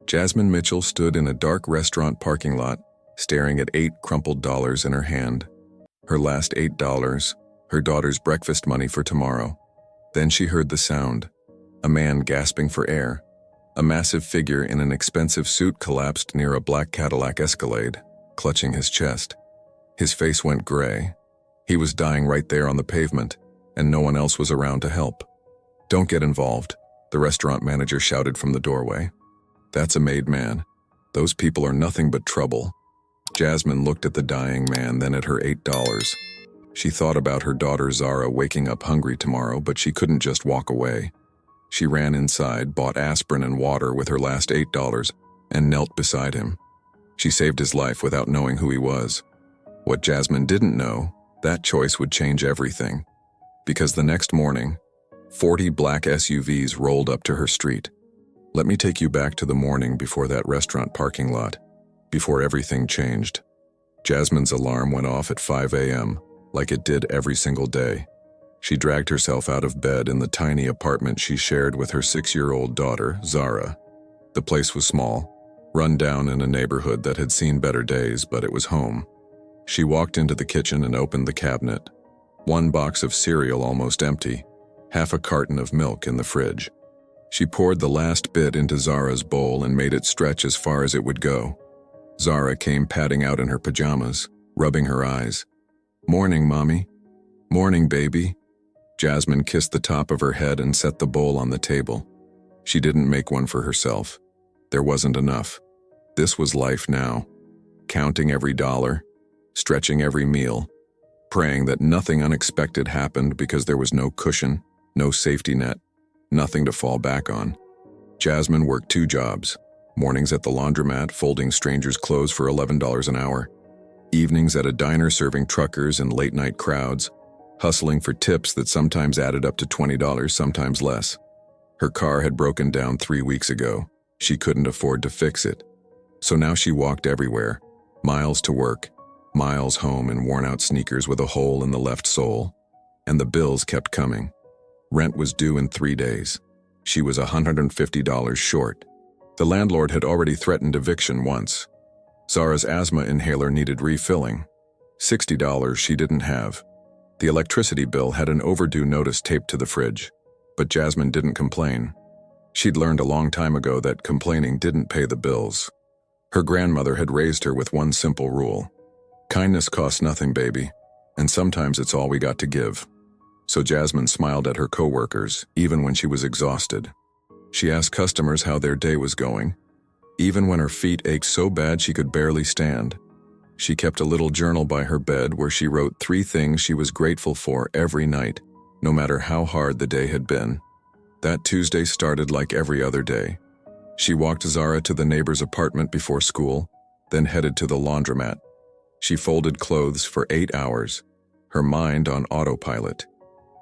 Jasmine Mitchell stood in a dark restaurant parking lot, staring at 8 crumpled dollars in her hand. Her last $8, her daughter's breakfast money for tomorrow. Then she heard the sound. A man gasping for air. A massive figure in an expensive suit collapsed near a black Cadillac Escalade, clutching his chest. His face went gray. He was dying right there on the pavement, and no one else was around to help. "Don't get involved," the restaurant manager shouted from the doorway. "That's a made man. Those people are nothing but trouble." Jasmine looked at the dying man, then at her $8. She thought about her daughter Zara waking up hungry tomorrow, but she couldn't just walk away. She ran inside, bought aspirin and water with her last $8, and knelt beside him. She saved his life without knowing who he was. What Jasmine didn't know, that choice would change everything. Because the next morning, 40 black SUVs rolled up to her street. Let me take you back to the morning before that restaurant parking lot, before everything changed. Jasmine's alarm went off at 5 a.m., like it did every single day. She dragged herself out of bed in the tiny apartment she shared with her 6-year-old daughter, Zara. The place was small, run down in a neighborhood that had seen better days, but it was home. She walked into the kitchen and opened the cabinet. One box of cereal almost empty, half a carton of milk in the fridge. She poured the last bit into Zara's bowl and made it stretch as far as it would go. Zara came padding out in her pajamas, rubbing her eyes. "Morning, Mommy." "Morning, baby." Jasmine kissed the top of her head and set the bowl on the table. She didn't make one for herself. There wasn't enough. This was life now. Counting every dollar, stretching every meal, praying that nothing unexpected happened because there was no cushion, no safety net, nothing to fall back on. Jasmine worked 2 jobs. Mornings at the laundromat, folding strangers' clothes for $11 an hour. Evenings at a diner serving truckers and late-night crowds, hustling for tips that sometimes added up to $20, sometimes less. Her car had broken down 3 weeks ago. She couldn't afford to fix it. So now she walked everywhere, miles to work, miles home in worn-out sneakers with a hole in the left sole. And the bills kept coming. Rent was due in 3 days. She was $150 short. The landlord had already threatened eviction once. Zara's asthma inhaler needed refilling. $60 she didn't have. The electricity bill had an overdue notice taped to the fridge. But Jasmine didn't complain. She'd learned a long time ago that complaining didn't pay the bills. Her grandmother had raised her with one simple rule. Kindness costs nothing, baby, and sometimes it's all we got to give. So Jasmine smiled at her coworkers, even when she was exhausted. She asked customers how their day was going, even when her feet ached so bad she could barely stand. She kept a little journal by her bed where she wrote 3 things she was grateful for every night, no matter how hard the day had been. That Tuesday started like every other day. She walked Zara to the neighbor's apartment before school, then headed to the laundromat. She folded clothes for 8 hours, her mind on autopilot.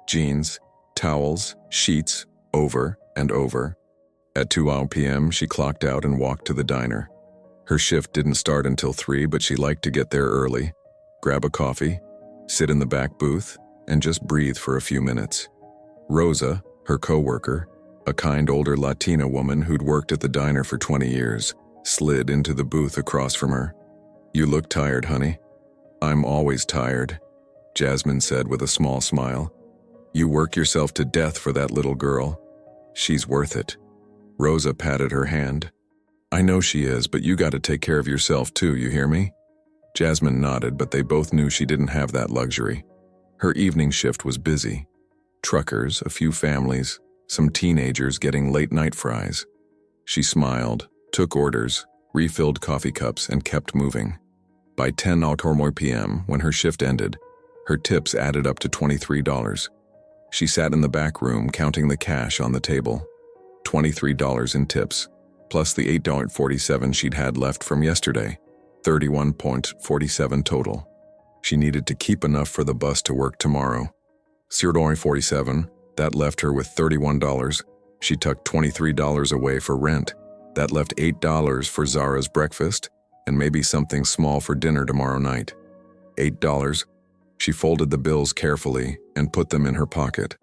Jeans, towels, sheets, over and over. At 2 p.m., she clocked out and walked to the diner. Her shift didn't start until 3, but she liked to get there early, grab a coffee, sit in the back booth, and just breathe for a few minutes. Rosa, her coworker, a kind older Latina woman who'd worked at the diner for 20 years, slid into the booth across from her. "You look tired, honey." "I'm always tired," Jasmine said with a small smile. "You work yourself to death for that little girl. She's worth it." Rosa patted her hand. "I know she is, but you got to take care of yourself too, you hear me?" Jasmine nodded, but they both knew she didn't have that luxury. Her evening shift was busy. Truckers, a few families, some teenagers getting late-night fries. She smiled, took orders, refilled coffee cups, and kept moving. By 10 p.m., when her shift ended, her tips added up to $23. She sat in the back room counting the cash on the table. $23 in tips, plus the $8.47 she'd had left from yesterday. $31.47 total. She needed to keep enough for the bus to work tomorrow. $0.47, that left her with $31. She tucked $23 away for rent. That left $8 for Zara's breakfast, and maybe something small for dinner tomorrow night. $8. She folded the bills carefully and put them in her pocket.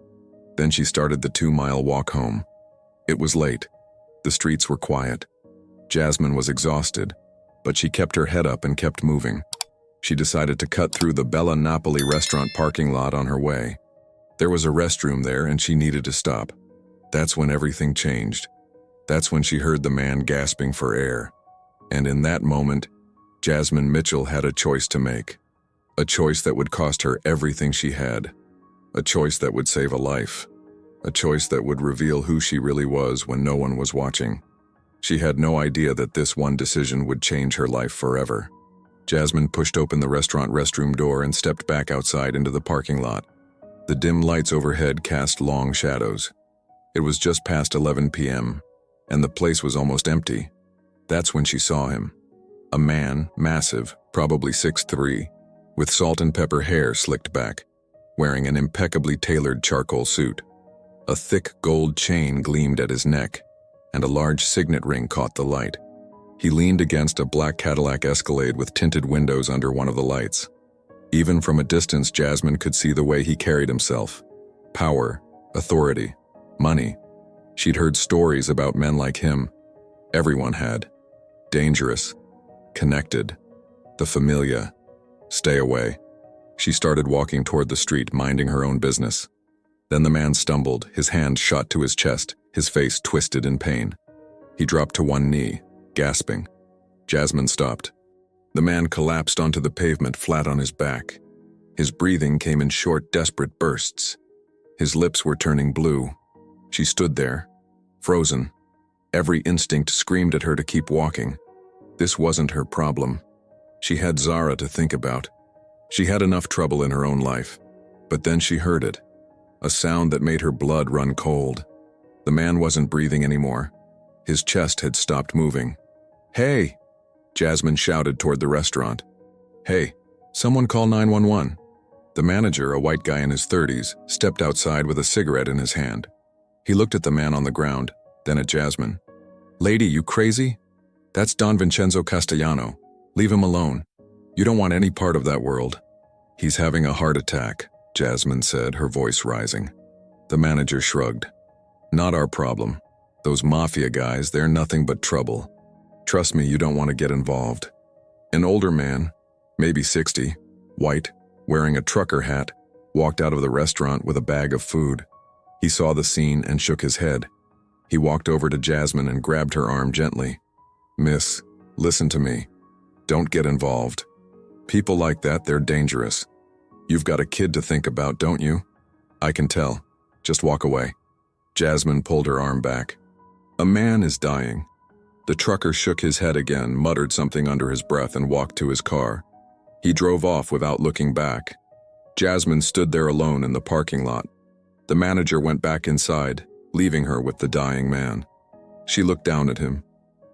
Then she started the 2-mile walk home. It was late. The streets were quiet. Jasmine was exhausted, but she kept her head up and kept moving. She decided to cut through the Bella Napoli restaurant parking lot on her way. There was a restroom there and she needed to stop. That's when everything changed. That's when she heard the man gasping for air. And in that moment, Jasmine Mitchell had a choice to make. A choice that would cost her everything she had. A choice that would save a life. A choice that would reveal who she really was when no one was watching. She had no idea that this one decision would change her life forever. Jasmine pushed open the restaurant restroom door and stepped back outside into the parking lot. The dim lights overhead cast long shadows. It was just past 11 p.m., and the place was almost empty. That's when she saw him. A man, massive, probably 6'3", with salt and pepper hair slicked back, wearing an impeccably tailored charcoal suit. A thick gold chain gleamed at his neck, and a large signet ring caught the light. He leaned against a black Cadillac Escalade with tinted windows under one of the lights. Even from a distance, Jasmine could see the way he carried himself. Power, authority, money. She'd heard stories about men like him. Everyone had. Dangerous. Connected. The familia. Stay away. She started walking toward the street, minding her own business. Then the man stumbled, his hand shot to his chest, his face twisted in pain. He dropped to one knee, gasping. Jasmine stopped. The man collapsed onto the pavement flat on his back. His breathing came in short, desperate bursts. His lips were turning blue. She stood there, frozen. Every instinct screamed at her to keep walking. This wasn't her problem. She had Zara to think about. She had enough trouble in her own life. But then she heard it. A sound that made her blood run cold. The man wasn't breathing anymore. His chest had stopped moving. "Hey!" Jasmine shouted toward the restaurant. "Hey, someone call 911. The manager, a white guy in his 30s, stepped outside with a cigarette in his hand. He looked at the man on the ground, then at Jasmine. "Lady, you crazy? That's Don Vincenzo Castellano. Leave him alone. You don't want any part of that world." "He's having a heart attack," Jasmine said, her voice rising. The manager shrugged. "Not our problem. Those Mafia guys, they're nothing but trouble. Trust me, you don't want to get involved." An older man, maybe 60, white, wearing a trucker hat, walked out of the restaurant with a bag of food. He saw the scene and shook his head. He walked over to Jasmine and grabbed her arm gently. "Miss, listen to me. Don't get involved. People like that, they're dangerous. You've got a kid to think about, don't you? I can tell. Just walk away." Jasmine pulled her arm back. "A man is dying." The trucker shook his head again, muttered something under his breath, and walked to his car. He drove off without looking back. Jasmine stood there alone in the parking lot. The manager went back inside, leaving her with the dying man. She looked down at him.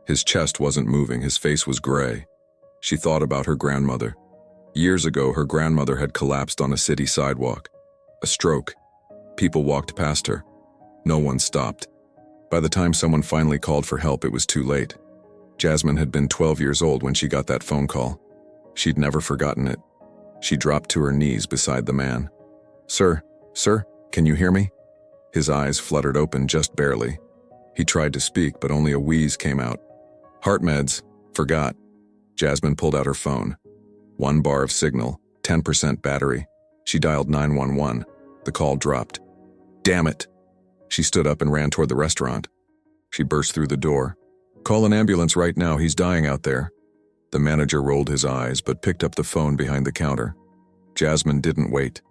His chest wasn't moving, his face was gray. She thought about her grandmother. Years ago, her grandmother had collapsed on a city sidewalk. A stroke. People walked past her. No one stopped. By the time someone finally called for help, it was too late. Jasmine had been 12 years old when she got that phone call. She'd never forgotten it. She dropped to her knees beside the man. Sir, can you hear me?" His eyes fluttered open just barely. He tried to speak, but only a wheeze came out. "Heart meds. Forgot." Jasmine pulled out her phone. 1 bar of signal, 10% battery. She dialed 911. The call dropped. "Damn it." She stood up and ran toward the restaurant. She burst through the door. "Call an ambulance right now, he's dying out there." The manager rolled his eyes but picked up the phone behind the counter. Jasmine didn't wait.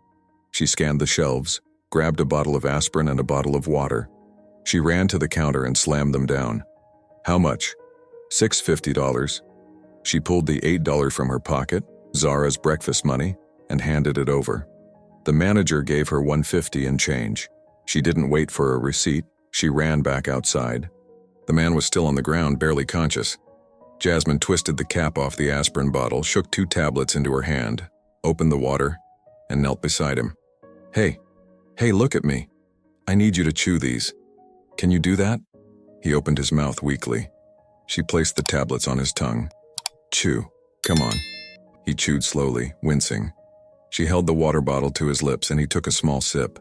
She scanned the shelves, grabbed a bottle of aspirin and a bottle of water. She ran to the counter and slammed them down. "How much?" $650. She pulled the $8 from her pocket, Zara's breakfast money, and handed it over. The manager gave her $150 and change. She didn't wait for a receipt. She ran back outside. The man was still on the ground, barely conscious. Jasmine twisted the cap off the aspirin bottle, shook 2 tablets into her hand, opened the water, and knelt beside him. Hey, look at me. I need you to chew these. Can you do that?" He opened his mouth weakly. She placed the tablets on his tongue. "Chew. Come on." He chewed slowly, wincing. She held the water bottle to his lips and he took a small sip.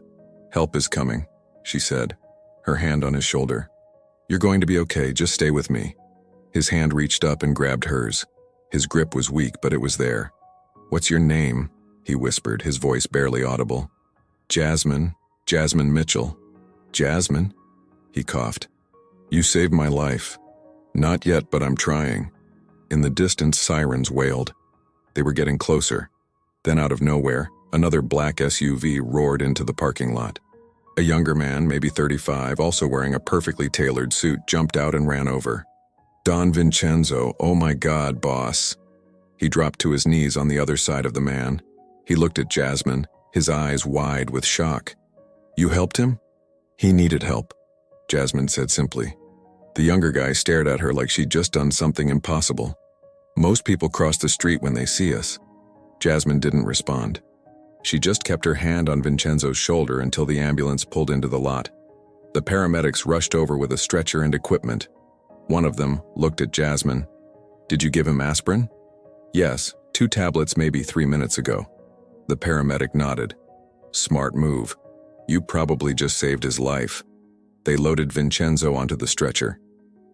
"Help is coming," she said, her hand on his shoulder. "You're going to be okay, just stay with me." His hand reached up and grabbed hers. His grip was weak, but it was there. "What's your name?" he whispered, his voice barely audible. "Jasmine. Jasmine Mitchell." "Jasmine?" He coughed. "You saved my life." "Not yet, but I'm trying." In the distance, sirens wailed. They were getting closer. Then out of nowhere, another black SUV roared into the parking lot. A younger man, maybe 35, also wearing a perfectly tailored suit, jumped out and ran over. "Don Vincenzo, oh my God, boss." He dropped to his knees on the other side of the man. He looked at Jasmine, his eyes wide with shock. "You helped him?" "He needed help," Jasmine said simply. The younger guy stared at her like she'd just done something impossible. "Most people cross the street when they see us." Jasmine didn't respond. She just kept her hand on Vincenzo's shoulder until the ambulance pulled into the lot. The paramedics rushed over with a stretcher and equipment. One of them looked at Jasmine. "Did you give him aspirin?" "Yes, 2 tablets maybe 3 minutes ago." The paramedic nodded. "Smart move. You probably just saved his life." They loaded Vincenzo onto the stretcher.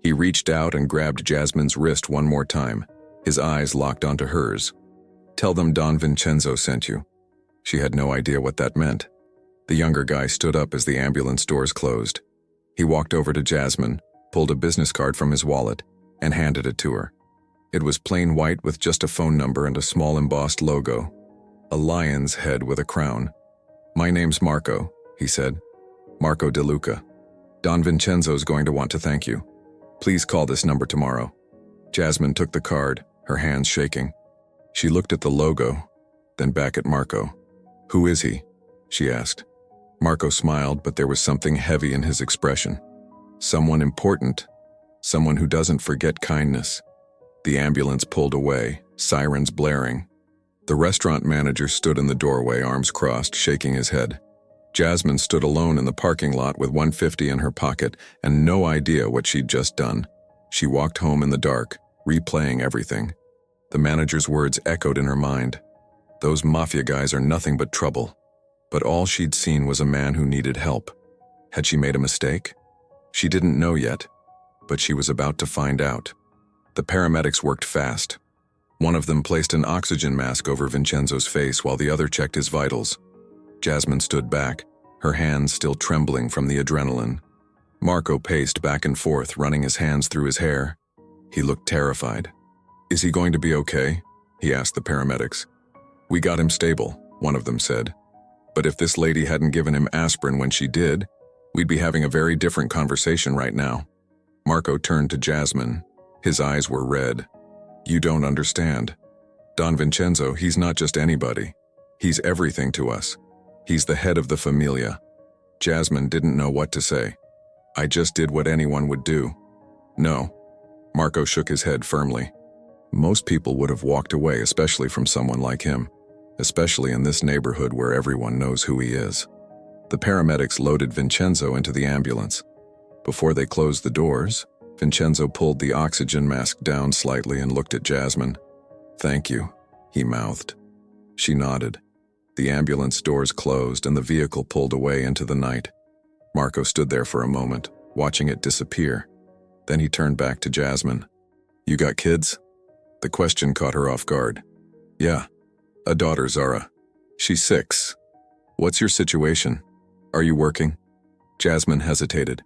He reached out and grabbed Jasmine's wrist one more time, his eyes locked onto hers. "Tell them Don Vincenzo sent you." She had no idea what that meant. The younger guy stood up as the ambulance doors closed. He walked over to Jasmine, pulled a business card from his wallet, and handed it to her. It was plain white with just a phone number and a small embossed logo. A lion's head with a crown. "My name's Marco," he said. "Marco De Luca. Don Vincenzo's going to want to thank you. Please call this number tomorrow." Jasmine took the card, her hands shaking. She looked at the logo, then back at Marco. "Who is he?" she asked. Marco smiled, but there was something heavy in his expression. "Someone important. Someone who doesn't forget kindness." The ambulance pulled away, sirens blaring. The restaurant manager stood in the doorway, arms crossed, shaking his head. Jasmine stood alone in the parking lot with $150 in her pocket and no idea what she'd just done. She walked home in the dark, replaying everything. The manager's words echoed in her mind. Those Mafia guys are nothing but trouble. But all she'd seen was a man who needed help. Had she made a mistake? She didn't know yet, but she was about to find out. The paramedics worked fast. One of them placed an oxygen mask over Vincenzo's face while the other checked his vitals. Jasmine stood back, her hands still trembling from the adrenaline. Marco paced back and forth, running his hands through his hair. He looked terrified. "Is he going to be okay?" he asked the paramedics. "We got him stable," one of them said. "But if this lady hadn't given him aspirin when she did, we'd be having a very different conversation right now." Marco turned to Jasmine. His eyes were red. "You don't understand. Don Vincenzo, he's not just anybody. He's everything to us. He's the head of the familia." Jasmine didn't know what to say. "I just did what anyone would do." "No." Marco shook his head firmly. "Most people would have walked away, especially from someone like him. Especially in this neighborhood where everyone knows who he is." The paramedics loaded Vincenzo into the ambulance. Before they closed the doors, Vincenzo pulled the oxygen mask down slightly and looked at Jasmine. "Thank you," he mouthed. She nodded. The ambulance doors closed and the vehicle pulled away into the night. Marco stood there for a moment, watching it disappear. Then he turned back to Jasmine. "You got kids?" The question caught her off guard. "Yeah. A daughter, Zara. She's 6. What's your situation? Are you working?" Jasmine hesitated.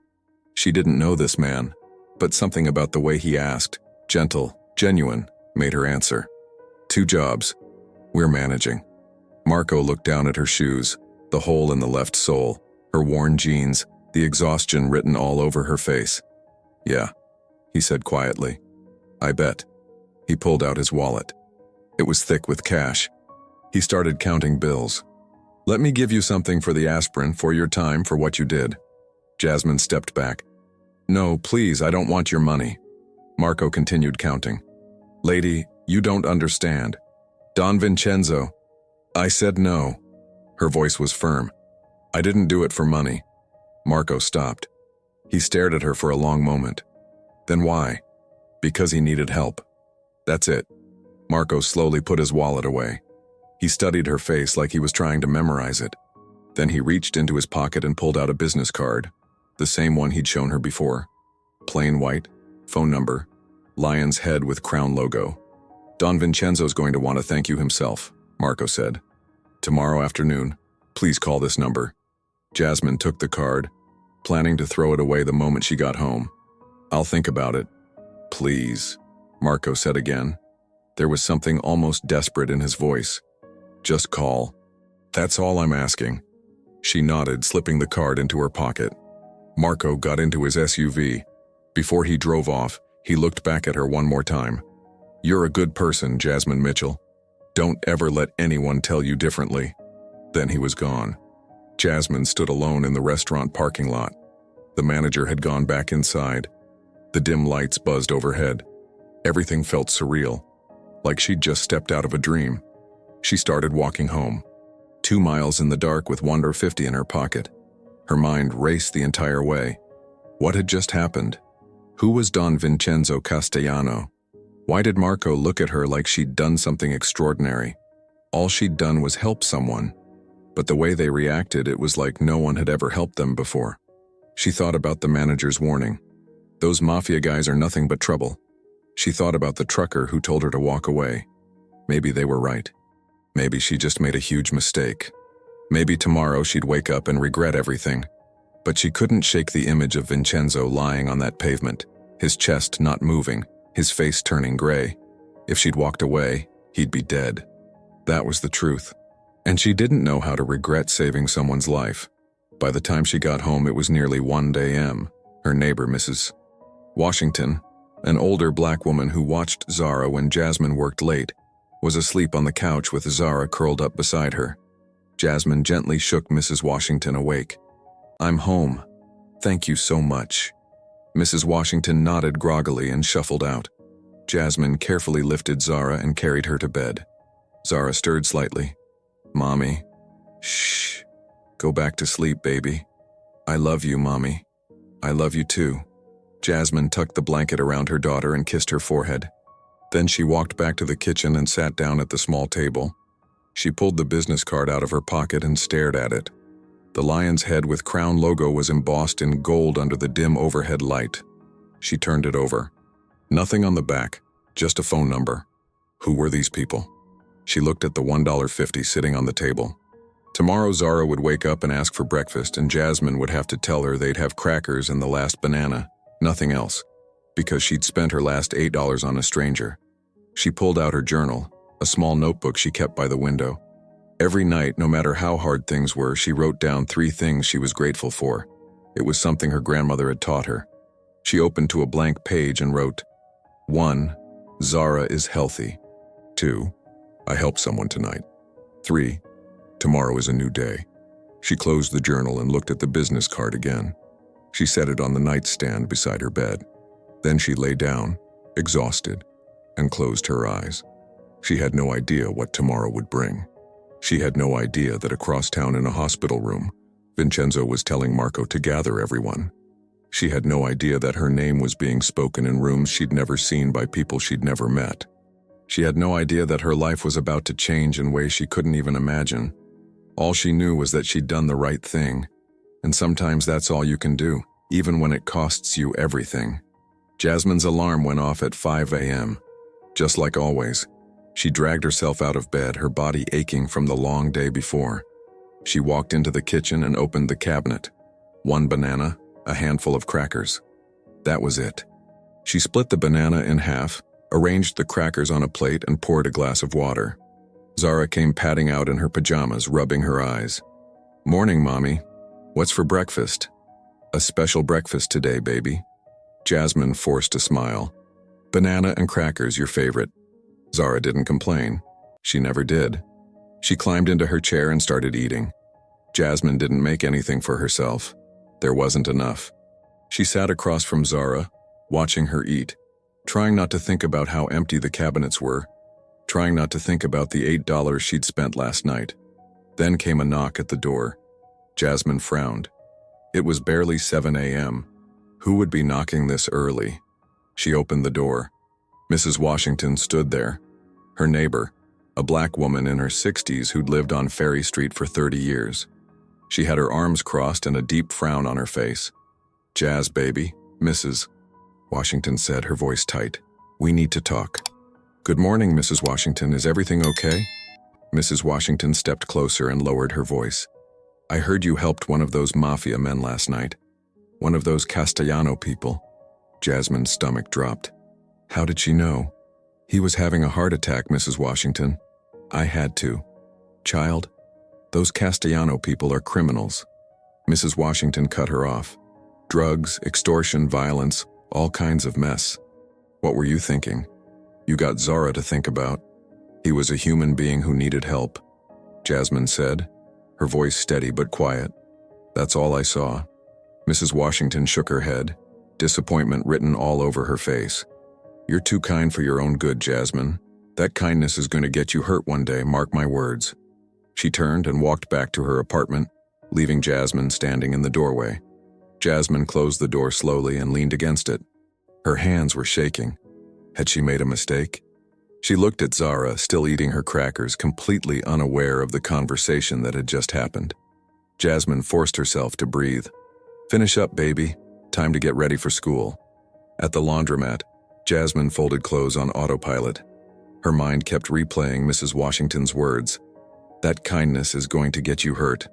She didn't know this man, but something about the way he asked, gentle, genuine, made her answer. "2 jobs. We're managing." Marco looked down at her shoes, the hole in the left sole, her worn jeans, the exhaustion written all over her face. "Yeah," he said quietly. "I bet." He pulled out his wallet. It was thick with cash. He started counting bills. "Let me give you something for the aspirin for your time for what you did." Jasmine stepped back. "No, please, I don't want your money." Marco continued counting. "Lady, you don't understand. Don Vincenzo." "I said no." Her voice was firm. "I didn't do it for money." Marco stopped. He stared at her for a long moment. "Then why?" "Because he needed help. That's it." Marco slowly put his wallet away. He studied her face like he was trying to memorize it. Then he reached into his pocket and pulled out a business card, the same one he'd shown her before. Plain white, phone number, Lion's head with crown logo. Don Vincenzo's going to want to thank you himself, Marco said. Tomorrow afternoon, please call this number. Jasmine took the card, planning to throw it away the moment she got home. I'll think about it. Please, Marco said again. There was something almost desperate in his voice. Just call. That's all I'm asking. She nodded, slipping the card into her pocket. Marco got into his SUV. Before he drove off, he looked back at her one more time. You're a good person, Jasmine Mitchell. Don't ever let anyone tell you differently. Then he was gone. Jasmine stood alone in the restaurant parking lot. The manager had gone back inside. The dim lights buzzed overhead. Everything felt surreal, like she'd just stepped out of a dream. She started walking home. 2 miles in the dark with $1.50 in her pocket. Her mind raced the entire way. What had just happened? Who was Don Vincenzo Castellano? Why did Marco look at her like she'd done something extraordinary? All she'd done was help someone. But the way they reacted, it was like no one had ever helped them before. She thought about the manager's warning. Those Mafia guys are nothing but trouble. She thought about the trucker who told her to walk away. Maybe they were right. Maybe she just made a huge mistake. Maybe tomorrow she'd wake up and regret everything. But she couldn't shake the image of Vincenzo lying on that pavement, his chest not moving, his face turning gray. If she'd walked away, he'd be dead. That was the truth. And she didn't know how to regret saving someone's life. By the time she got home, it was nearly 1 a.m. Her neighbor, Mrs. Washington, an older black woman who watched Zara when Jasmine worked late, was asleep on the couch with Zara curled up beside her. Jasmine gently shook Mrs. Washington awake. I'm home. Thank you so much. Mrs. Washington nodded groggily and shuffled out. Jasmine carefully lifted Zara and carried her to bed. Zara stirred slightly. Mommy. Shh. Go back to sleep, baby. I love you, Mommy. I love you too. Jasmine tucked the blanket around her daughter and kissed her forehead. Then she walked back to the kitchen and sat down at the small table. She pulled the business card out of her pocket and stared at it. The lion's head with crown logo was embossed in gold under the dim overhead light. She turned it over. Nothing on the back, just a phone number. Who were these people? She looked at the $1.50 sitting on the table. Tomorrow Zara would wake up and ask for breakfast, and Jasmine would have to tell her they'd have crackers and the last banana, nothing else, because she'd spent her last $8 on a stranger. She pulled out her journal, a small notebook she kept by the window. Every night, no matter how hard things were, she wrote down 3 things she was grateful for. It was something her grandmother had taught her. She opened to a blank page and wrote, 1. Zara is healthy. 2. I helped someone tonight. 3. Tomorrow is a new day. She closed the journal and looked at the business card again. She set it on the nightstand beside her bed. Then she lay down, exhausted, and closed her eyes. She had no idea what tomorrow would bring. She had no idea that across town in a hospital room, Vincenzo was telling Marco to gather everyone. She had no idea that her name was being spoken in rooms she'd never seen by people she'd never met. She had no idea that her life was about to change in ways she couldn't even imagine. All she knew was that she'd done the right thing. And sometimes that's all you can do, even when it costs you everything. Jasmine's alarm went off at 5 a.m. Just like always, she dragged herself out of bed, her body aching from the long day before. She walked into the kitchen and opened the cabinet. 1 banana, a handful of crackers. That was it. She split the banana in half, arranged the crackers on a plate, and poured a glass of water. Zara came padding out in her pajamas, rubbing her eyes. Morning, Mommy. What's for breakfast? A special breakfast today, baby. Jasmine forced a smile. Banana and crackers, your favorite. Zara didn't complain. She never did. She climbed into her chair and started eating. Jasmine didn't make anything for herself. There wasn't enough. She sat across from Zara, watching her eat, trying not to think about how empty the cabinets were, trying not to think about the $8 she'd spent last night. Then came a knock at the door. Jasmine frowned. It was barely 7 a.m. Who would be knocking this early? She opened the door. Mrs. Washington stood there. Her neighbor, a black woman in her 60s who'd lived on Ferry Street for 30 years. She had her arms crossed and a deep frown on her face. Jazz, baby, Mrs. Washington said, her voice tight. We need to talk. Good morning, Mrs. Washington. Is everything okay? Mrs. Washington stepped closer and lowered her voice. I heard you helped one of those Mafia men last night. One of those Castellano people. Jasmine's stomach dropped. How did she know? He was having a heart attack, Mrs. Washington. I had to. Child, those Castellano people are criminals. Mrs. Washington cut her off. Drugs, extortion, violence, all kinds of mess. What were you thinking? You got Zara to think about. He was a human being who needed help, Jasmine said, her voice steady but quiet. That's all I saw. Mrs. Washington shook her head, disappointment written all over her face. You're too kind for your own good, Jasmine. That kindness is going to get you hurt one day, mark my words. She turned and walked back to her apartment, leaving Jasmine standing in the doorway. Jasmine closed the door slowly and leaned against it. Her hands were shaking. Had she made a mistake? She looked at Zara, still eating her crackers, completely unaware of the conversation that had just happened. Jasmine forced herself to breathe. Finish up, baby. Time to get ready for school. At the laundromat, Jasmine folded clothes on autopilot. Her mind kept replaying Mrs. Washington's words. That kindness is going to get you hurt.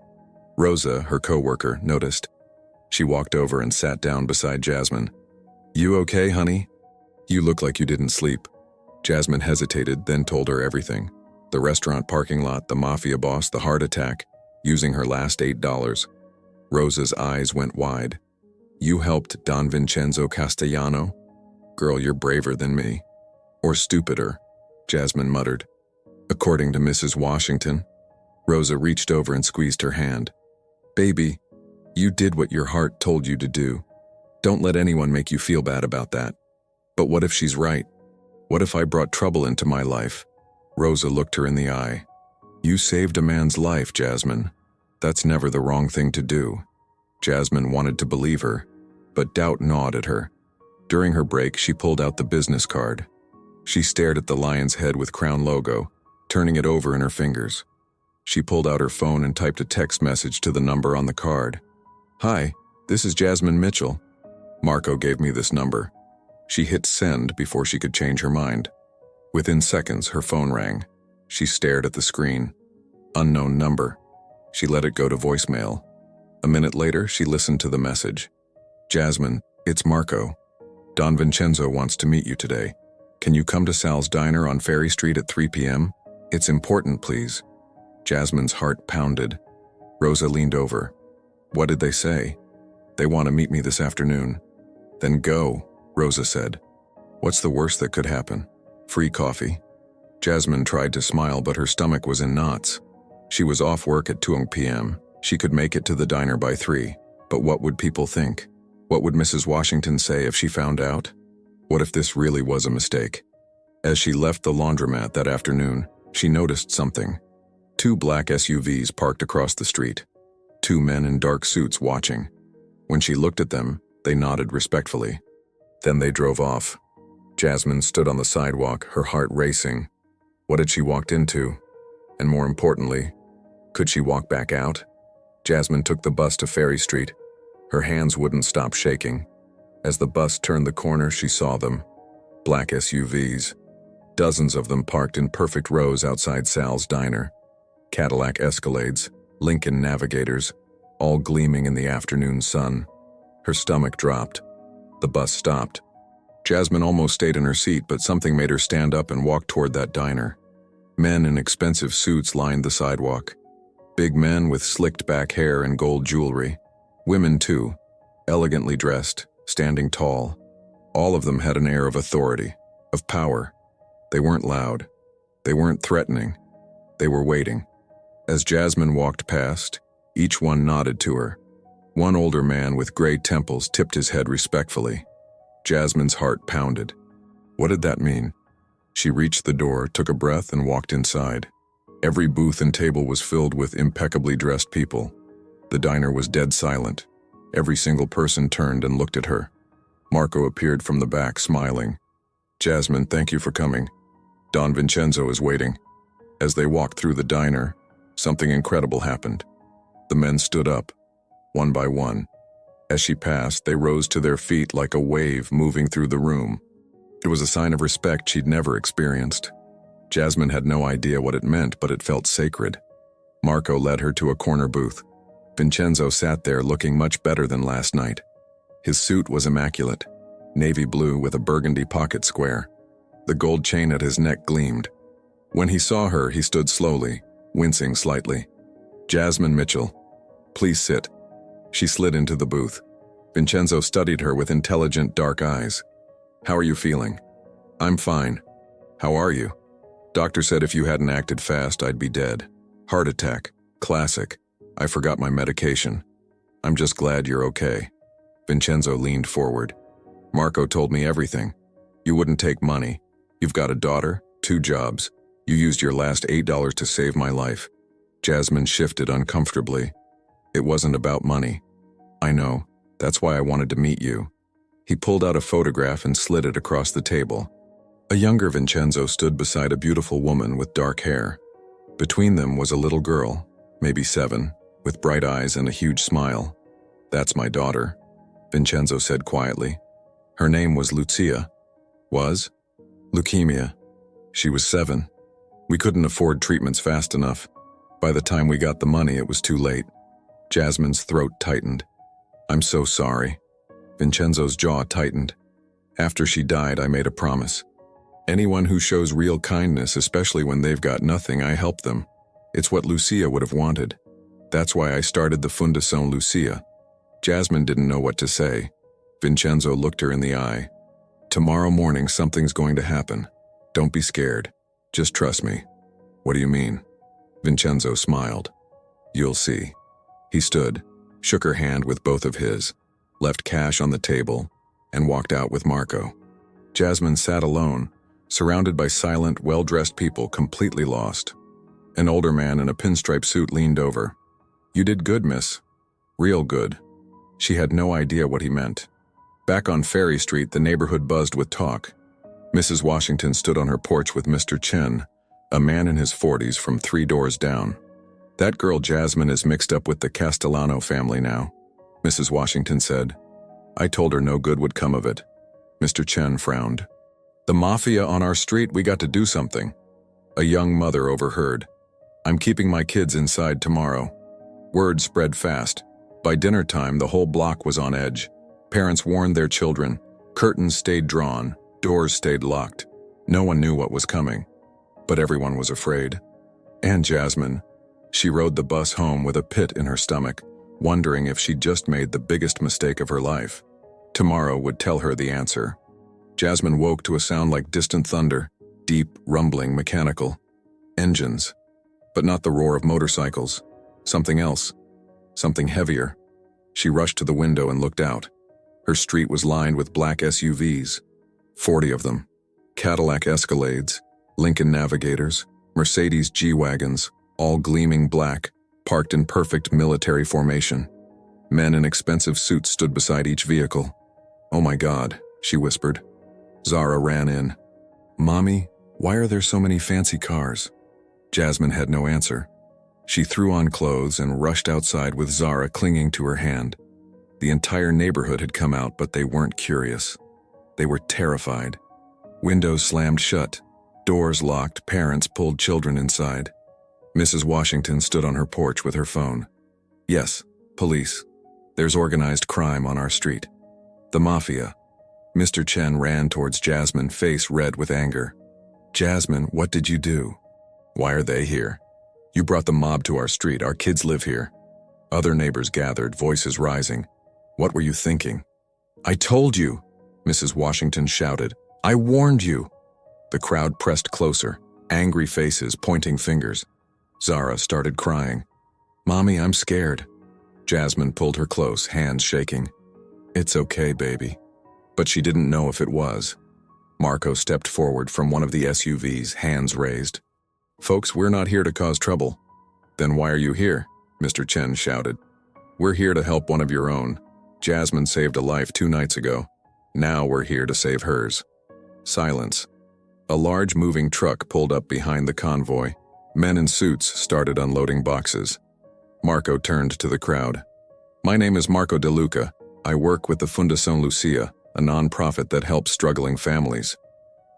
Rosa, her co-worker, noticed. She walked over and sat down beside Jasmine. You okay, honey? You look like you didn't sleep. Jasmine hesitated, then told her everything. The restaurant parking lot, the Mafia boss, the heart attack, using her last $8. Rosa's eyes went wide. You helped Don Vincenzo Castellano? Girl, you're braver than me. Or stupider, Jasmine muttered. According to Mrs. Washington. Rosa reached over and squeezed her hand. Baby, you did what your heart told you to do. Don't let anyone make you feel bad about that. But what if she's right? What if I brought trouble into my life? Rosa looked her in the eye. You saved a man's life, Jasmine. That's never the wrong thing to do. Jasmine wanted to believe her, but doubt gnawed at her. During her break, she pulled out the business card. She stared at the lion's head with crown logo, turning it over in her fingers. She pulled out her phone and typed a text message to the number on the card. Hi, this is Jasmine Mitchell. Marco gave me this number. She hit send before she could change her mind. Within seconds, her phone rang. She stared at the screen. Unknown number. She let it go to voicemail. A minute later, she listened to the message. Jasmine, it's Marco. Don Vincenzo wants to meet you today. Can you come to Sal's Diner on Ferry Street at 3 p.m.? It's important, please. Jasmine's heart pounded. Rosa leaned over. What did they say? They want to meet me this afternoon. Then go, Rosa said. What's the worst that could happen? Free coffee. Jasmine tried to smile, but her stomach was in knots. She was off work at 2 p.m. She could make it to the diner by 3. But what would people think? What would Mrs. Washington say if she found out? What if this really was a mistake? As she left the laundromat that afternoon, she noticed something. 2 black SUVs parked across the street. 2 men in dark suits watching. When she looked at them, they nodded respectfully. Then they drove off. Jasmine stood on the sidewalk, her heart racing. What had she walked into? And more importantly, could she walk back out? Jasmine took the bus to Ferry Street. Her hands wouldn't stop shaking. As the bus turned the corner, she saw them. Black SUVs. Dozens of them parked in perfect rows outside Sal's Diner. Cadillac Escalades, Lincoln Navigators, all gleaming in the afternoon sun. Her stomach dropped. The bus stopped. Jasmine almost stayed in her seat, but something made her stand up and walk toward that diner. Men in expensive suits lined the sidewalk. Big men with slicked back hair and gold jewelry. Women too, elegantly dressed, standing tall. All of them had an air of authority, of power. They weren't loud. They weren't threatening. They were waiting. As Jasmine walked past, each one nodded to her. One older man with gray temples tipped his head respectfully. Jasmine's heart pounded. What did that mean? She reached the door, took a breath, and walked inside. Every booth and table was filled with impeccably dressed people. The diner was dead silent. Every single person turned and looked at her. Marco appeared from the back, smiling. Jasmine, thank you for coming. Don Vincenzo is waiting. As they walked through the diner, something incredible happened. The men stood up, one by one. As she passed, they rose to their feet like a wave moving through the room. It was a sign of respect she'd never experienced. Jasmine had no idea what it meant, but it felt sacred. Marco led her to a corner booth. Vincenzo sat there looking much better than last night. His suit was immaculate, navy blue with a burgundy pocket square. The gold chain at his neck gleamed. When he saw her, he stood slowly, wincing slightly. "Jasmine Mitchell, please sit." She slid into the booth. Vincenzo studied her with intelligent, dark eyes. "How are you feeling?" "I'm fine. How are you?" "Doctor said if you hadn't acted fast, I'd be dead. Heart attack. Classic. I forgot my medication. I'm just glad you're okay." Vincenzo leaned forward. "Marco told me everything. You wouldn't take money. You've got a daughter, 2 jobs. You used your last $8 to save my life." Jasmine shifted uncomfortably. "It wasn't about money." "I know. That's why I wanted to meet you." He pulled out a photograph and slid it across the table. A younger Vincenzo stood beside a beautiful woman with dark hair. Between them was a little girl, maybe 7, with bright eyes and a huge smile. "That's my daughter," Vincenzo said quietly. "Her name was Lucia." "Was?" "Leukemia. She was 7. We couldn't afford treatments fast enough. By the time we got the money, it was too late." Jasmine's throat tightened. "I'm so sorry." Vincenzo's jaw tightened. "After she died, I made a promise. Anyone who shows real kindness, especially when they've got nothing, I help them. It's what Lucia would have wanted. That's why I started the Fundación Lucia." Jasmine didn't know what to say. Vincenzo looked her in the eye. "Tomorrow morning something's going to happen. Don't be scared. Just trust me." "What do you mean?" Vincenzo smiled. "You'll see." He stood, shook her hand with both of his, left cash on the table, and walked out with Marco. Jasmine sat alone, surrounded by silent, well-dressed people completely lost. An older man in a pinstripe suit leaned over. "You did good, miss. Real good." She had no idea what he meant. Back on Ferry Street, the neighborhood buzzed with talk. Mrs. Washington stood on her porch with Mr. Chen, a man in his 40s from 3 doors down. "That girl Jasmine is mixed up with the Castellano family now," Mrs. Washington said. "I told her no good would come of it." Mr. Chen frowned. "The Mafia on our street, we got to do something." A young mother overheard. "I'm keeping my kids inside tomorrow." Word spread fast. By dinner time, the whole block was on edge. Parents warned their children. Curtains stayed drawn. Doors stayed locked. No one knew what was coming. But everyone was afraid. And Jasmine. She rode the bus home with a pit in her stomach, wondering if she'd just made the biggest mistake of her life. Tomorrow would tell her the answer. Jasmine woke to a sound like distant thunder, deep, rumbling, mechanical. Engines. But not the roar of motorcycles. Something else. Something heavier. She rushed to the window and looked out. Her street was lined with black SUVs. 40 of them. Cadillac Escalades, Lincoln Navigators, Mercedes G-Wagons, all gleaming black, parked in perfect military formation. Men in expensive suits stood beside each vehicle. "Oh my God," she whispered. Zara ran in. "Mommy, why are there so many fancy cars?" Jasmine had no answer. She threw on clothes and rushed outside with Zara clinging to her hand. The entire neighborhood had come out, but they weren't curious. They were terrified. Windows slammed shut. Doors locked. Parents pulled children inside. Mrs. Washington stood on her porch with her phone. "Yes, police. There's organized crime on our street. The Mafia." Mr. Chen ran towards Jasmine, face red with anger. "Jasmine, what did you do?" "Why are they here?" "You brought the mob to our street. Our kids live here." Other neighbors gathered, voices rising. "What were you thinking?" "I told you," Mrs. Washington shouted. "I warned you." The crowd pressed closer, angry faces, pointing fingers. Zara started crying. "Mommy, I'm scared." Jasmine pulled her close, hands shaking. "It's okay, baby." But she didn't know if it was. Marco stepped forward from one of the SUVs, hands raised. "Folks, we're not here to cause trouble." "Then why are you here?" Mr. Chen shouted. "We're here to help one of your own. Jasmine saved a life 2 nights ago. Now we're here to save hers." Silence. A large moving truck pulled up behind the convoy. Men in suits started unloading boxes. Marco turned to the crowd. "My name is Marco De Luca. I work with the Fundación Lucia, a non-profit that helps struggling families.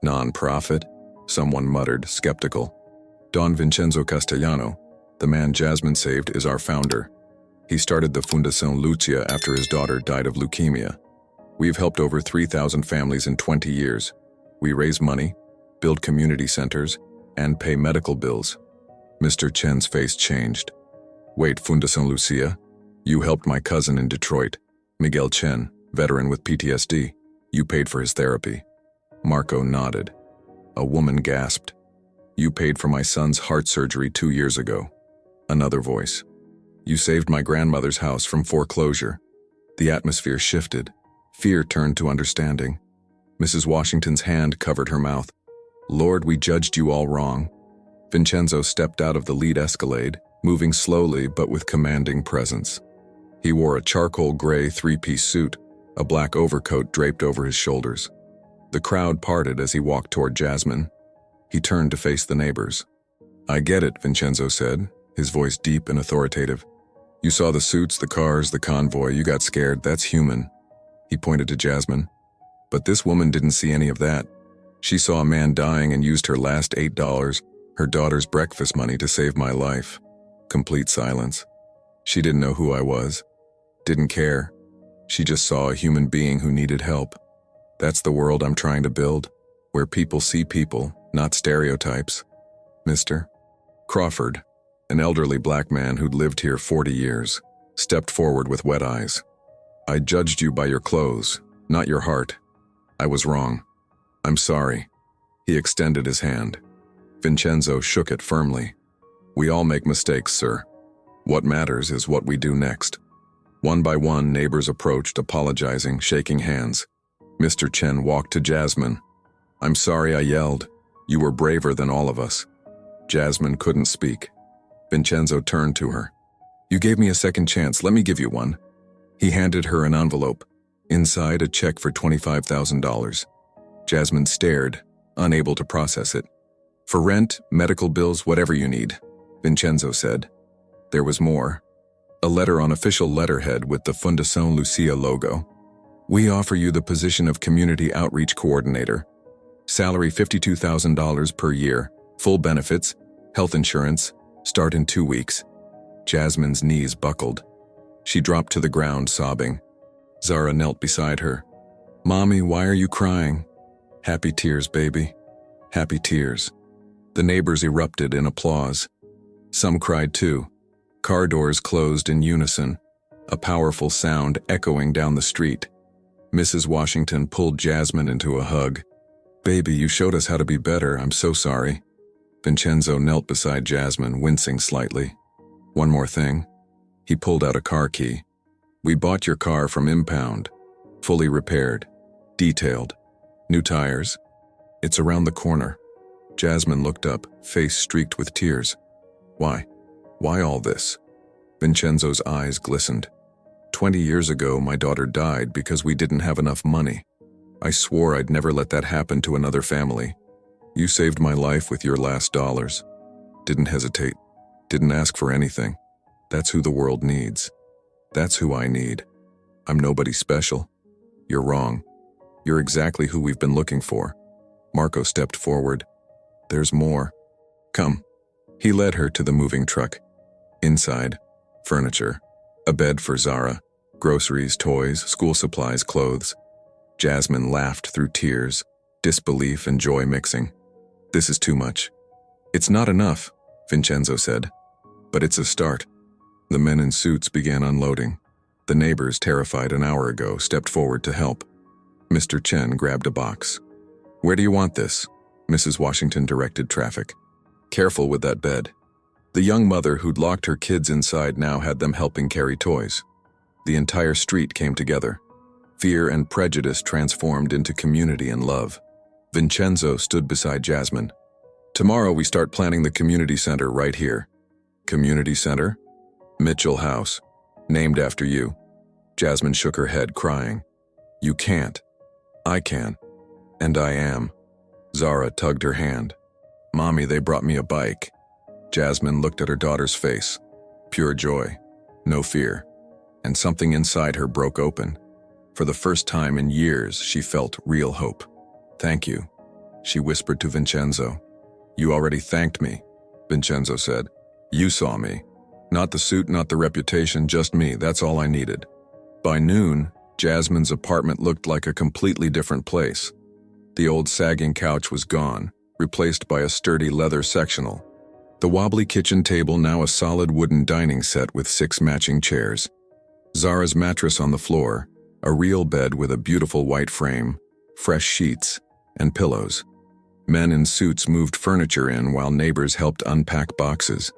Non-profit? Someone muttered, skeptical. Don Vincenzo Castellano, the man Jasmine saved, is our founder. He started the Fundación Lucia after his daughter died of leukemia. We've helped over 3,000 families in 20 years. We raise money, build community centers, and pay medical bills. Mr. Chen's face changed. Wait, Fundación Lucia? You helped my cousin in Detroit, Miguel Chen, veteran with PTSD. You paid for his therapy. Marco nodded. A woman gasped. You paid for my son's heart surgery 2 years ago. Another voice. You saved my grandmother's house from foreclosure. The atmosphere shifted. Fear turned to understanding. Mrs. Washington's hand covered her mouth. Lord, we judged you all wrong. Vincenzo stepped out of the lead escalade, moving slowly but with commanding presence. He wore a charcoal gray three-piece suit, a black overcoat draped over his shoulders. The crowd parted as he walked toward Jasmine. He turned to face the neighbors. I get it, Vincenzo said, his voice deep and authoritative. You saw the suits, the cars, the convoy, you got scared, that's human. He pointed to Jasmine. But this woman didn't see any of that. She saw a man dying and used her last $8, her daughter's breakfast money, to save my life. Complete silence. She didn't know who I was. Didn't care. She just saw a human being who needed help. That's the world I'm trying to build, where people see people, not stereotypes. Mr. Crawford, an elderly black man who'd lived here 40 years, stepped forward with wet eyes. I judged you by your clothes, not your heart. I was wrong. I'm sorry. He extended his hand. Vincenzo shook it firmly. We all make mistakes, sir. What matters is what we do next. One by one, neighbors approached, apologizing, shaking hands. Mr. Chen walked to Jasmine. I'm sorry I yelled. You were braver than all of us. Jasmine couldn't speak. Vincenzo turned to her. You gave me a second chance, let me give you one. He handed her an envelope. Inside, a check for $25,000. Jasmine stared, unable to process it. For rent, medical bills, whatever you need, Vincenzo said. There was more. A letter on official letterhead with the Fundación Lucia logo. We offer you the position of Community Outreach Coordinator. Salary $52,000 per year, full benefits, health insurance, start in 2 weeks. Jasmine's knees buckled. She dropped to the ground, sobbing. Zara knelt beside her. Mommy, why are you crying? Happy tears, baby. Happy tears. The neighbors erupted in applause. Some cried too. Car doors closed in unison, a powerful sound echoing down the street. Mrs. Washington pulled Jasmine into a hug. Baby, you showed us how to be better, I'm so sorry. Vincenzo knelt beside Jasmine, wincing slightly. One more thing. He pulled out a car key. We bought your car from Impound. Fully repaired. Detailed. New tires. It's around the corner. Jasmine looked up, face streaked with tears. Why? Why all this? Vincenzo's eyes glistened. 20 years ago, my daughter died because we didn't have enough money. I swore I'd never let that happen to another family. You saved my life with your last dollars. Didn't hesitate. Didn't ask for anything. That's who the world needs. That's who I need. I'm nobody special. You're wrong. You're exactly who we've been looking for. Marco stepped forward. There's more. Come. He led her to the moving truck. Inside, furniture, a bed for Zara, groceries, toys, school supplies, clothes. Jasmine laughed through tears, disbelief and joy mixing. This is too much. It's not enough, Vincenzo said. But it's a start. The men in suits began unloading. The neighbors, terrified an hour ago, stepped forward to help. Mr. Chen grabbed a box. Where do you want this? Mrs. Washington directed traffic. Careful with that bed. The young mother who'd locked her kids inside now had them helping carry toys. The entire street came together. Fear and prejudice transformed into community and love. Vincenzo stood beside Jasmine. Tomorrow we start planning the community center right here. Community center? Mitchell House. Named after you. Jasmine shook her head, crying. You can't. I can. And I am. Zara tugged her hand. Mommy, they brought me a bike. Jasmine looked at her daughter's face. Pure joy. No fear. And something inside her broke open. For the first time in years, she felt real hope. Thank you. she whispered to Vincenzo. "You already thanked me," Vincenzo said. "You saw me. Not the suit, not the reputation, just me, that's all I needed." By noon, Jasmine's apartment looked like a completely different place. The old sagging couch was gone, replaced by a sturdy leather sectional. The wobbly kitchen table now a solid wooden dining set with 6 matching chairs. Zara's mattress on the floor, a real bed with a beautiful white frame, fresh sheets, and pillows. Men in suits moved furniture in while neighbors helped unpack boxes.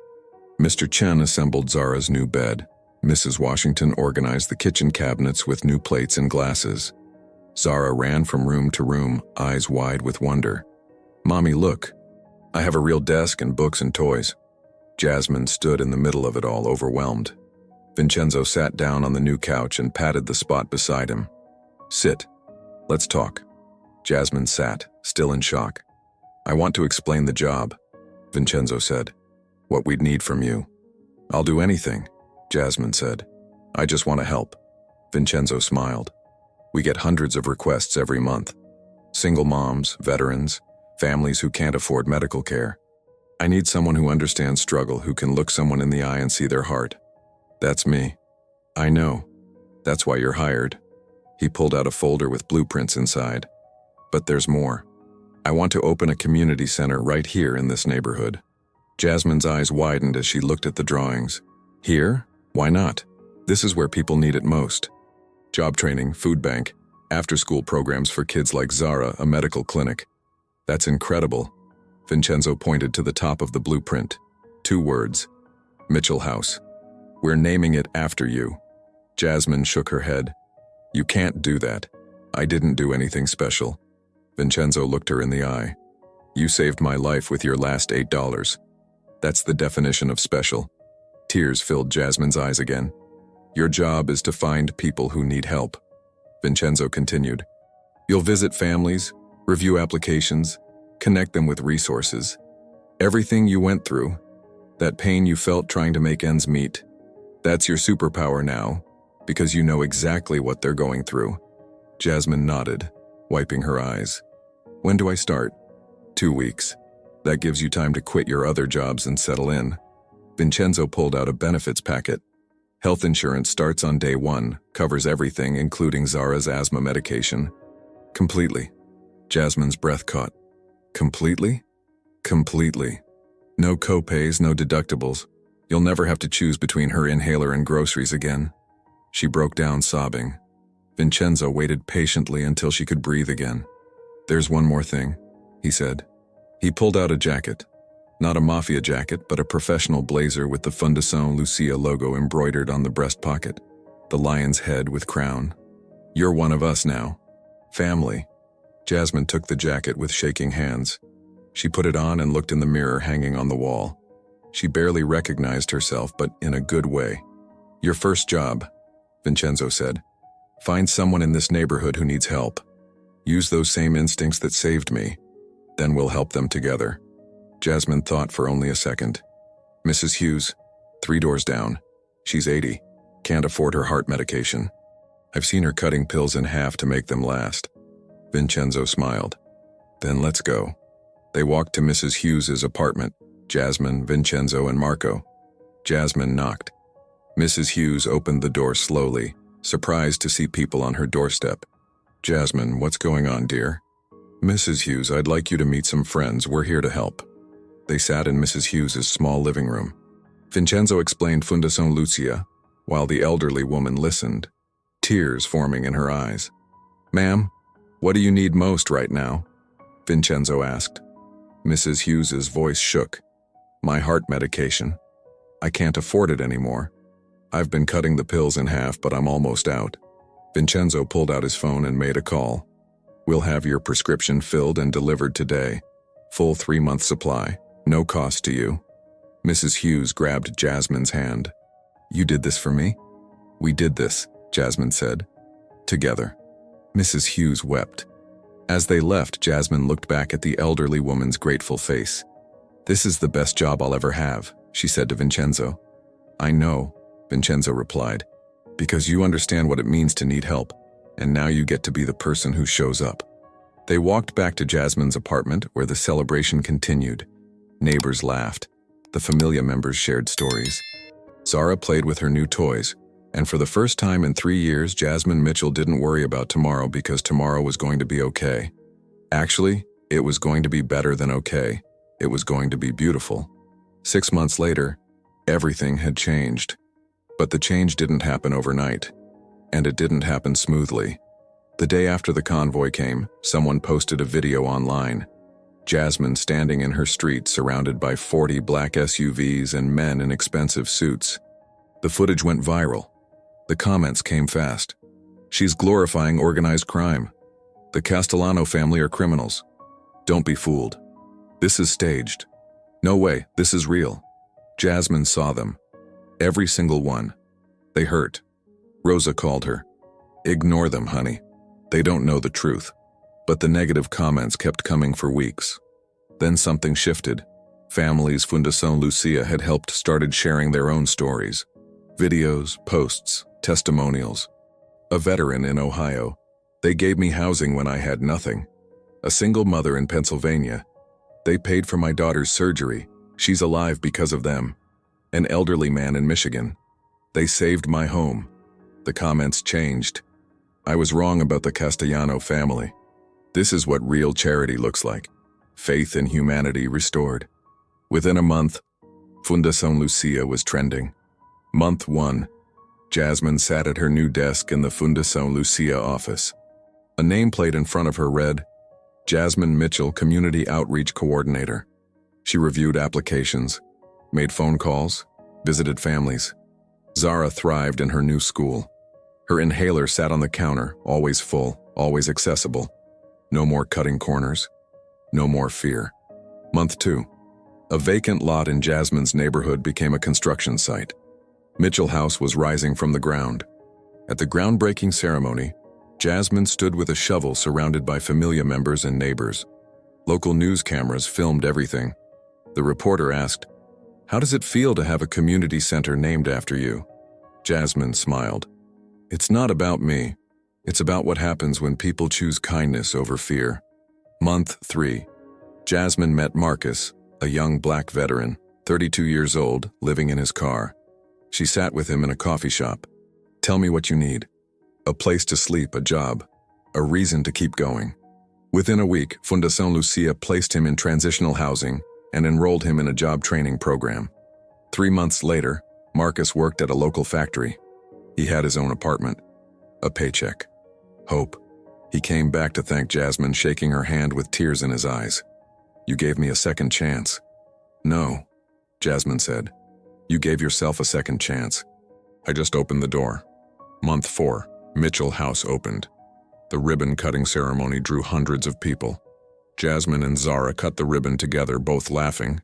Mr. Chen assembled Zara's new bed. Mrs. Washington organized the kitchen cabinets with new plates and glasses. Zara ran from room to room, eyes wide with wonder. "Mommy, look. I have a real desk and books and toys." Jasmine stood in the middle of it all, overwhelmed. Vincenzo sat down on the new couch and patted the spot beside him. "Sit. Let's talk." Jasmine sat, still in shock. "I want to explain the job," Vincenzo said. "What we'd need from you." "I'll do anything," Jasmine said. "I just want to help." Vincenzo smiled. "We get hundreds of requests every month. Single moms, veterans, families who can't afford medical care. I need someone who understands struggle, who can look someone in the eye and see their heart. That's me." "I know. That's why you're hired." He pulled out a folder with blueprints inside. "But there's more. I want to open a community center right here in this neighborhood." Jasmine's eyes widened as she looked at the drawings. "Here? Why not? This is where people need it most. Job training, food bank, after-school programs for kids like Zara, a medical clinic." "That's incredible." Vincenzo pointed to the top of the blueprint. 2 words. "Mitchell House. We're naming it after you." Jasmine shook her head. "You can't do that. I didn't do anything special." Vincenzo looked her in the eye. "You saved my life with your last $8. That's the definition of special." Tears filled Jasmine's eyes again. "Your job is to find people who need help." Vincenzo continued. "You'll visit families, review applications, connect them with resources. Everything you went through, that pain you felt trying to make ends meet, that's your superpower now, because you know exactly what they're going through." Jasmine nodded, wiping her eyes. "When do I start?" 2 weeks. That gives you time to quit your other jobs and settle in." Vincenzo pulled out a benefits packet. "Health insurance starts on day 1, covers everything, including Zara's asthma medication." "Completely." Jasmine's breath caught. "Completely?" "Completely. No co-pays, no deductibles. You'll never have to choose between her inhaler and groceries again." She broke down sobbing. Vincenzo waited patiently until she could breathe again. "There's one more thing," he said. He pulled out a jacket. Not a Mafia jacket, but a professional blazer with the Fundação Lucia logo embroidered on the breast pocket. The lion's head with crown. "You're one of us now. Family." Jasmine took the jacket with shaking hands. She put it on and looked in the mirror hanging on the wall. She barely recognized herself, but in a good way. "Your first job," Vincenzo said. "Find someone in this neighborhood who needs help. Use those same instincts that saved me. Then we'll help them together." Jasmine thought for only a second. "Mrs. Hughes, 3 doors down. She's 80. Can't afford her heart medication. I've seen her cutting pills in half to make them last." Vincenzo smiled. "Then let's go." They walked to Mrs. Hughes's apartment. Jasmine, Vincenzo, and Marco. Jasmine knocked. Mrs. Hughes opened the door slowly, surprised to see people on her doorstep. "Jasmine, what's going on, dear?" "Mrs. Hughes, I'd like you to meet some friends. We're here to help." They sat in Mrs. Hughes's small living room. Vincenzo explained Fundação Lucia, while the elderly woman listened, tears forming in her eyes. "Ma'am, what do you need most right now?" Vincenzo asked. Mrs. Hughes's voice shook. "My heart medication. I can't afford it anymore. I've been cutting the pills in half, but I'm almost out." Vincenzo pulled out his phone and made a call. "We'll have your prescription filled and delivered today. Full 3-month supply. No cost to you." Mrs. Hughes grabbed Jasmine's hand. "You did this for me?" "We did this," Jasmine said. "Together." Mrs. Hughes wept. As they left, Jasmine looked back at the elderly woman's grateful face. "This is the best job I'll ever have," she said to Vincenzo. "I know," Vincenzo replied, "because you understand what it means to need help, and now you get to be the person who shows up." They walked back to Jasmine's apartment where the celebration continued. Neighbors laughed. The familia members shared stories. Zara played with her new toys, and for the first time in 3 years, Jasmine Mitchell didn't worry about tomorrow because tomorrow was going to be okay. Actually, it was going to be better than okay. It was going to be beautiful. 6 months later, everything had changed. But the change didn't happen overnight, and it didn't happen smoothly. The day after the convoy came, someone posted a video online. Jasmine standing in her street surrounded by 40 black SUVs and men in expensive suits. The footage went viral. The comments came fast. She's glorifying organized crime. The Castellano family are criminals. Don't be fooled. This is staged. No way, this is real. Jasmine saw them. Every single one. They hurt. Rosa called her. Ignore them, honey. They don't know the truth. But the negative comments kept coming for weeks. Then something shifted. Families Fundación Lucia had helped started sharing their own stories. Videos, posts, testimonials. A veteran in Ohio. They gave me housing when I had nothing. A single mother in Pennsylvania. They paid for my daughter's surgery. She's alive because of them. An elderly man in Michigan. They saved my home. The comments changed. I was wrong about the Castellano family. This is what real charity looks like. Faith in humanity restored. Within a month, Fundación Lucia was trending. Month 1. Jasmine sat at her new desk in the Fundación Lucia office. A nameplate in front of her read, Jasmine Mitchell, Community Outreach Coordinator. She reviewed applications, made phone calls, visited families. Zara thrived in her new school. Her inhaler sat on the counter, always full, always accessible. No more cutting corners. No more fear. Month 2. A vacant lot in Jasmine's neighborhood became a construction site. Mitchell House was rising from the ground. At the groundbreaking ceremony, Jasmine stood with a shovel surrounded by familia members and neighbors. Local news cameras filmed everything. The reporter asked, "How does it feel to have a community center named after you?" Jasmine smiled. "It's not about me. It's about what happens when people choose kindness over fear." Month 3. Jasmine met Marcus, a young black veteran, 32 years old, living in his car. She sat with him in a coffee shop. "Tell me what you need." A place to sleep, a job, a reason to keep going. Within a week, Fundación Lucia placed him in transitional housing and enrolled him in a job training program. 3 months later, Marcus worked at a local factory. He had his own apartment, a paycheck, hope. He came back to thank Jasmine, shaking her hand with tears in his eyes. "You gave me a second chance." "No," Jasmine said. "You gave yourself a second chance." I just opened the door. Month 4, Mitchell House opened. The ribbon-cutting ceremony drew hundreds of people. Jasmine and Zara cut the ribbon together, both laughing.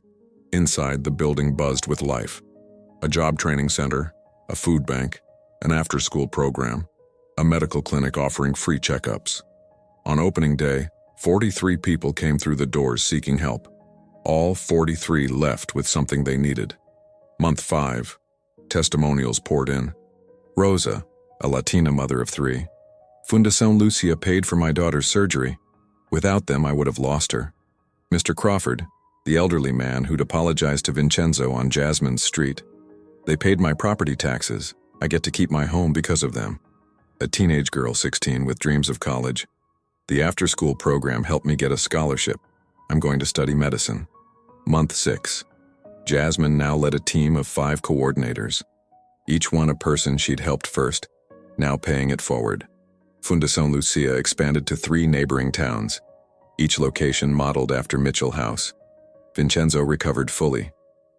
Inside, the building buzzed with life. A job training center, a food bank, an after-school program, a medical clinic offering free checkups. On opening day, 43 people came through the doors seeking help. All 43 left with something they needed. Month 5, testimonials poured in. Rosa, a Latina mother of 3. "Fundación Lucia paid for my daughter's surgery. Without them, I would have lost her." Mr. Crawford, the elderly man who'd apologized to Vincenzo on Jasmine's street. "They paid my property taxes. I get to keep my home because of them." A teenage girl, 16, with dreams of college. "The after-school program helped me get a scholarship. I'm going to study medicine." Month 6. Jasmine now led a team of 5 coordinators. Each one a person she'd helped first, now paying it forward. Fundación Lucia expanded to 3 neighboring towns, each location modeled after Mitchell House. Vincenzo recovered fully.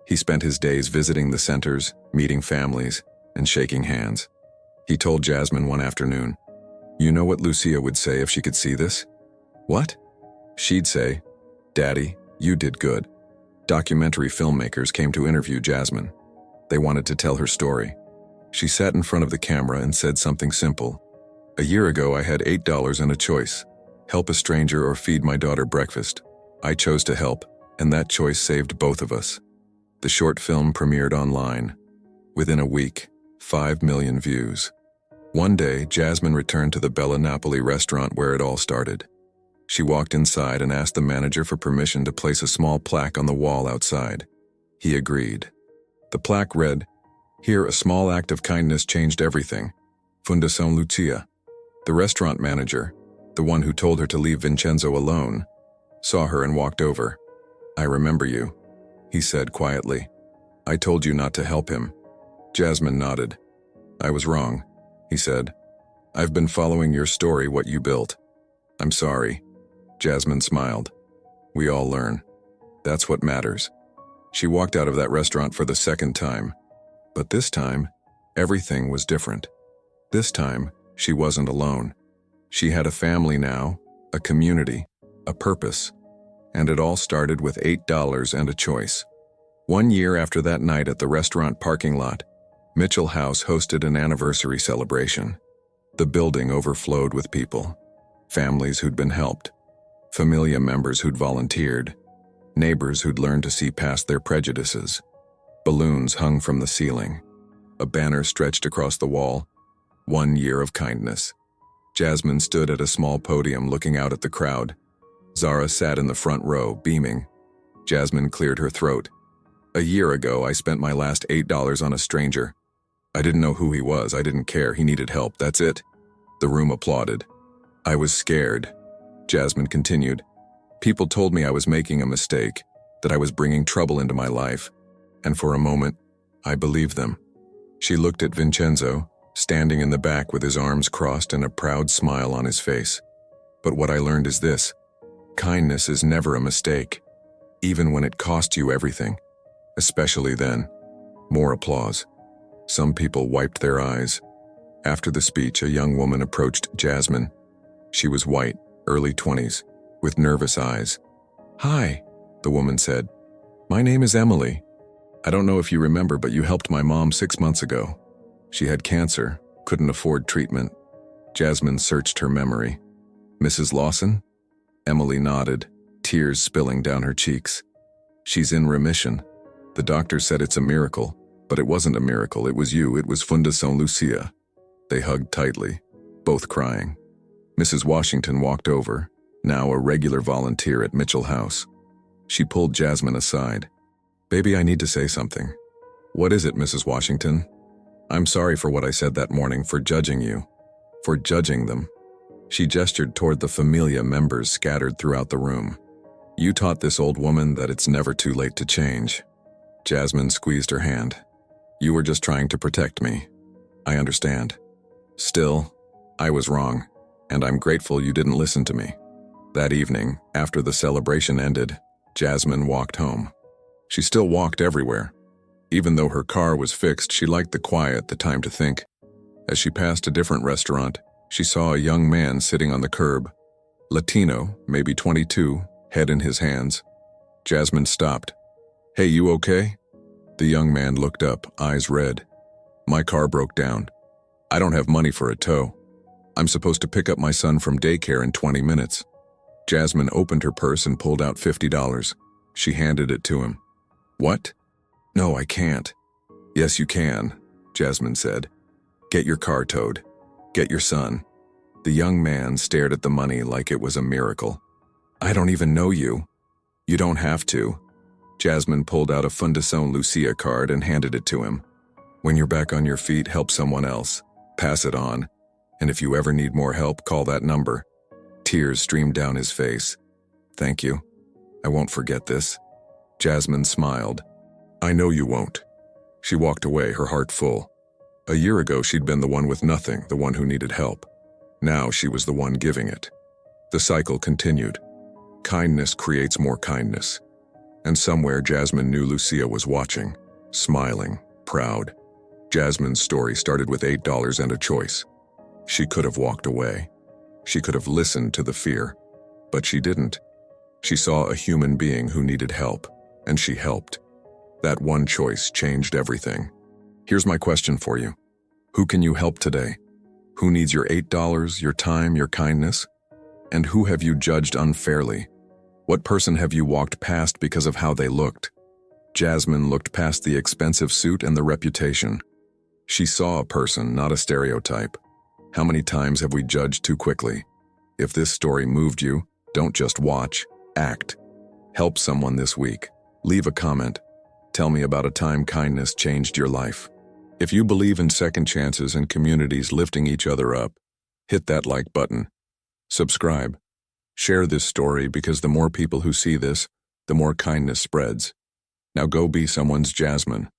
He spent his days visiting the centers, meeting families, and shaking hands. He told Jasmine one afternoon, "You know what Lucia would say if she could see this?" "What?" She'd say, "Daddy, you did good." Documentary filmmakers came to interview Jasmine. They wanted to tell her story. She sat in front of the camera and said something simple. "A year ago, I had $8 and a choice. Help a stranger or feed my daughter breakfast. I chose to help, and that choice saved both of us." The short film premiered online. Within a week, 5 million views. One day, Jasmine returned to the Bella Napoli restaurant where it all started. She walked inside and asked the manager for permission to place a small plaque on the wall outside. He agreed. The plaque read, "Here, a small act of kindness changed everything. Fundación Lucia." The restaurant manager, the one who told her to leave Vincenzo alone, saw her and walked over. "I remember you," he said quietly. "I told you not to help him." Jasmine nodded. "I was wrong," he said. "I've been following your story, what you built. I'm sorry." Jasmine smiled. "We all learn. That's what matters." She walked out of that restaurant for the second time. But this time, everything was different. This time, she wasn't alone. She had a family now, a community, a purpose. And it all started with $8 and a choice. 1 year after that night at the restaurant parking lot, Mitchell House hosted an anniversary celebration. The building overflowed with people. Families who'd been helped. Familia members who'd volunteered. Neighbors who'd learned to see past their prejudices. Balloons hung from the ceiling. A banner stretched across the wall. 1 year of kindness. Jasmine stood at a small podium looking out at the crowd. Zara sat in the front row, beaming. Jasmine cleared her throat. "A year ago, I spent my last $8 on a stranger. I didn't know who he was, I didn't care, he needed help, that's it." The room applauded. "I was scared," Jasmine continued. "People told me I was making a mistake, that I was bringing trouble into my life. And for a moment, I believed them." She looked at Vincenzo, standing in the back with his arms crossed and a proud smile on his face. "But what I learned is this. Kindness is never a mistake, even when it costs you everything. Especially then." More applause. Some people wiped their eyes. After the speech, a young woman approached Jasmine. She was white, early 20s, with nervous eyes. "Hi," the woman said. "My name is Emily. I don't know if you remember, but you helped my mom 6 months ago. She had cancer, couldn't afford treatment." Jasmine searched her memory. "Mrs. Lawson?" Emily nodded, tears spilling down her cheeks. "She's in remission. The doctor said it's a miracle, but it wasn't a miracle, it was you, it was Fundación Lucia." They hugged tightly, both crying. Mrs. Washington walked over, now a regular volunteer at Mitchell House. She pulled Jasmine aside. "Baby, I need to say something." "What is it, Mrs. Washington?" "I'm sorry for what I said that morning, for judging you. For judging them." She gestured toward the familia members scattered throughout the room. "You taught this old woman that it's never too late to change." Jasmine squeezed her hand. "You were just trying to protect me. I understand. Still, I was wrong, and I'm grateful you didn't listen to me." That evening, after the celebration ended, Jasmine walked home. She still walked everywhere. Even though her car was fixed, she liked the quiet, the time to think. As she passed a different restaurant, she saw a young man sitting on the curb. Latino, maybe 22, head in his hands. Jasmine stopped. "Hey, you okay?" The young man looked up, eyes red. "My car broke down. I don't have money for a tow. I'm supposed to pick up my son from daycare in 20 minutes. Jasmine opened her purse and pulled out $50. She handed it to him. "What?" "No, I can't." "Yes, you can," Jasmine said. "Get your car towed. Get your son." The young man stared at the money like it was a miracle. "I don't even know you." "You don't have to." Jasmine pulled out a Fundación Lucia card and handed it to him. "When you're back on your feet, help someone else. Pass it on. And if you ever need more help, call that number." Tears streamed down his face. "Thank you. I won't forget this." Jasmine smiled. "I know you won't." She walked away, her heart full. A year ago, she'd been the one with nothing, the one who needed help. Now she was the one giving it. The cycle continued. Kindness creates more kindness. And somewhere Jasmine knew Lucia was watching, smiling, proud. Jasmine's story started with $8 and a choice. She could have walked away. She could have listened to the fear. But she didn't. She saw a human being who needed help, and she helped. That one choice changed everything. Here's my question for you. Who can you help today? Who needs your $8, your time, your kindness? And who have you judged unfairly? What person have you walked past because of how they looked? Jasmine looked past the expensive suit and the reputation. She saw a person, not a stereotype. How many times have we judged too quickly? If this story moved you, Don't just watch, act. Help someone this week. Leave a comment. Tell me about a time kindness changed your life. If you believe in second chances and communities lifting each other up, hit that like button. Subscribe. Share this story because the more people who see this, the more kindness spreads. Now go be someone's Jasmine.